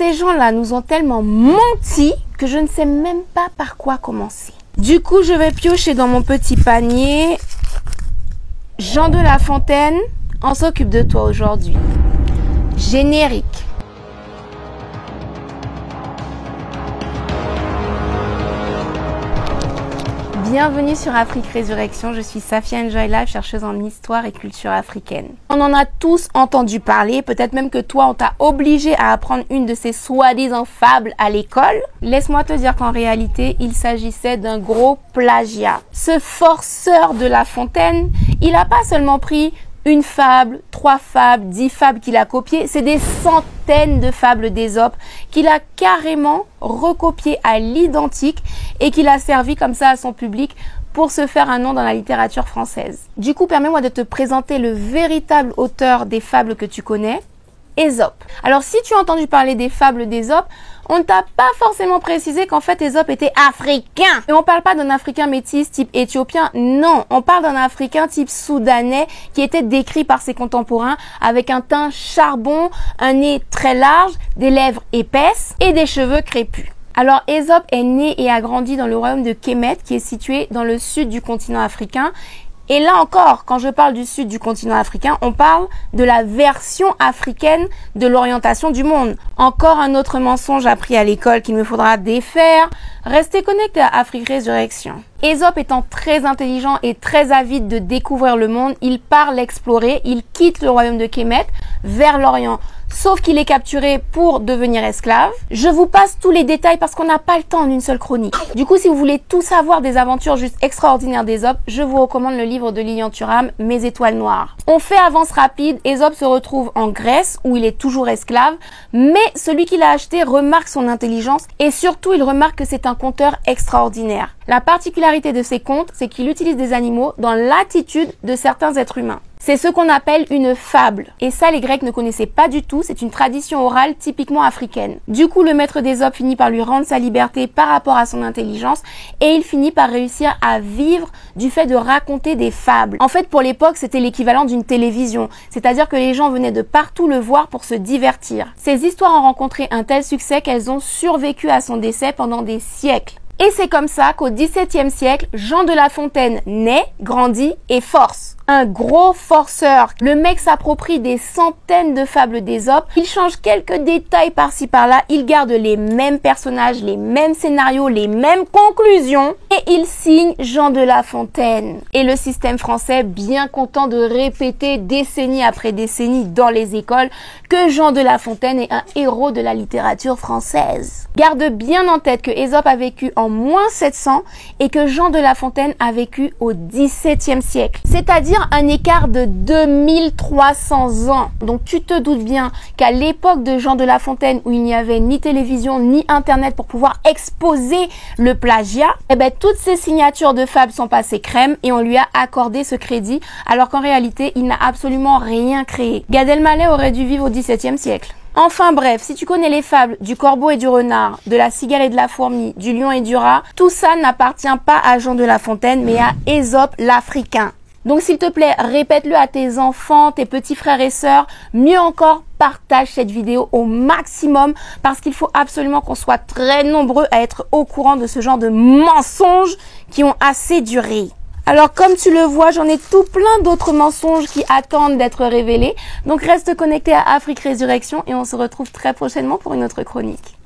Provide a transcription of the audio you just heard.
Ces gens-là nous ont tellement menti que je ne sais même pas par quoi commencer. Du coup, je vais piocher dans mon petit panier. Jean de La Fontaine, on s'occupe de toi aujourd'hui. Générique. Bienvenue sur Afrique Résurrection, je suis Safia Njoïla, chercheuse en histoire et culture africaine. On en a tous entendu parler, peut-être même que toi on t'a obligé à apprendre une de ces soi-disant fables à l'école. Laisse-moi te dire qu'en réalité, il s'agissait d'un gros plagiat. Ce forceur de La Fontaine, il n'a pas seulement pris une fable, 3 fables, 10 fables qu'il a copiées, c'est des centaines de fables d'Ésope qu'il a carrément recopiées à l'identique et qu'il a servi comme ça à son public pour se faire un nom dans la littérature française. Du coup, permets-moi de te présenter le véritable auteur des fables que tu connais, Ésope. Alors, si tu as entendu parler des fables d'Ésope, on ne t'a pas forcément précisé qu'en fait Ésope était africain. Et on parle pas d'un africain métis type éthiopien, non. On parle d'un africain type soudanais qui était décrit par ses contemporains avec un teint charbon, un nez très large, des lèvres épaisses et des cheveux crépus. Alors Ésope est né et a grandi dans le royaume de Kémet qui est situé dans le sud du continent africain. Et là encore, quand je parle du sud du continent africain, on parle de la version africaine de l'orientation du monde. Encore un autre mensonge appris à l'école qu'il me faudra défaire. Restez connectés à Afrique Résurrection. Ésope étant très intelligent et très avide de découvrir le monde, il part l'explorer, il quitte le royaume de Kémet vers l'Orient. Sauf qu'il est capturé pour devenir esclave. Je vous passe tous les détails parce qu'on n'a pas le temps en une seule chronique. Du coup, si vous voulez tout savoir des aventures juste extraordinaires d'Ésope, je vous recommande le livre de Lilian Thuram, Mes étoiles noires. On fait avance rapide, Ésope se retrouve en Grèce où il est toujours esclave, mais celui qui l'a acheté remarque son intelligence et surtout il remarque que c'est un conteur extraordinaire. La particularité de ces contes, c'est qu'il utilise des animaux dans l'attitude de certains êtres humains. C'est ce qu'on appelle une fable. Et ça, les Grecs ne connaissaient pas du tout. C'est une tradition orale typiquement africaine. Du coup, le maître d'Ésope finit par lui rendre sa liberté par rapport à son intelligence et il finit par réussir à vivre du fait de raconter des fables. En fait, pour l'époque, c'était l'équivalent d'une télévision. C'est-à-dire que les gens venaient de partout le voir pour se divertir. Ces histoires ont rencontré un tel succès qu'elles ont survécu à son décès pendant des siècles. Et c'est comme ça qu'au XVIIe siècle, Jean de La Fontaine naît, grandit et force. Un gros forceur. Le mec s'approprie des centaines de fables d'Ésope. Il change quelques détails par-ci par-là. Il garde les mêmes personnages, les mêmes scénarios, les mêmes conclusions. Et il signe Jean de La Fontaine. Et le système français, bien content de répéter décennie après décennie dans les écoles que Jean de La Fontaine est un héros de la littérature française. Garde bien en tête que Ésope a vécu en moins 700 et que Jean de La Fontaine a vécu au XVIIe siècle. C'est-à-dire un écart de 2300 ans. Donc tu te doutes bien qu'à l'époque de Jean de La Fontaine où il n'y avait ni télévision ni internet pour pouvoir exposer le plagiat, eh ben toutes ces signatures de fables sont passées crème et on lui a accordé ce crédit alors qu'en réalité il n'a absolument rien créé. Gad Elmaleh aurait dû vivre au XVIIe siècle. Enfin bref, si tu connais les fables du corbeau et du renard, de la cigale et de la fourmi, du lion et du rat, tout ça n'appartient pas à Jean de La Fontaine mais à Ésope l'Africain. Donc s'il te plaît, répète-le à tes enfants, tes petits frères et sœurs. Mieux encore, partage cette vidéo au maximum parce qu'il faut absolument qu'on soit très nombreux à être au courant de ce genre de mensonges qui ont assez duré. Alors comme tu le vois, j'en ai tout plein d'autres mensonges qui attendent d'être révélés. Donc reste connecté à Afrique Résurrection et on se retrouve très prochainement pour une autre chronique.